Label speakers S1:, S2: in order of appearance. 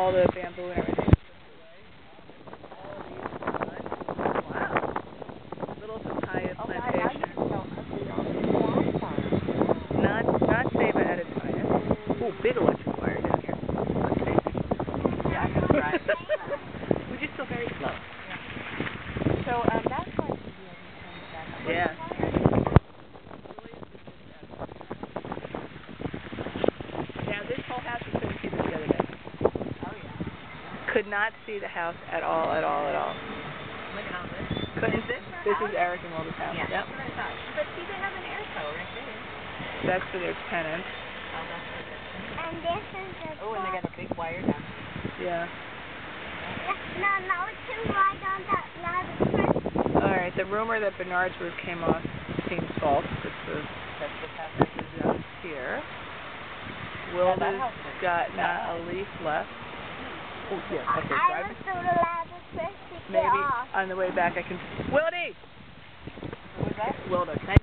S1: all the bamboo and everything is stripped away. All of these are done. Wow. Little papaya plantation. Not Saba at its finest. Ooh, big electric wire down here. Okay.
S2: Yeah, I'm going to drive.
S1: We're just so very slow.
S2: Yeah. So, that's going to be a weekend back.
S1: Yeah. Now, this whole house, you couldn't see this the other day.
S2: Oh, yeah.
S1: Could not see the house at all, at all, at all.
S2: Look at all this.
S1: Couldn't.
S2: Is this
S1: This is Eric and Wilda's house.
S2: Yeah,
S1: Yep.
S2: that's what I thought. But see, they have an air tow right there.
S1: That's for their tenant.
S2: Oh, that's for their tenant.
S3: And this is the
S2: Oh, and they got a big wire down here.
S1: Yeah.
S3: No, too wide on that ladder.
S1: Alright, the rumor that Bernard's roof came off seems false. This is up here. Wilda's got not a leaf left. Oh, yeah, okay,
S3: I
S1: drive
S3: went
S1: it.
S3: through the ladder first to get
S1: Maybe
S3: off.
S1: on the way back I can... Wildy!
S2: What was that?
S1: Wilda, can I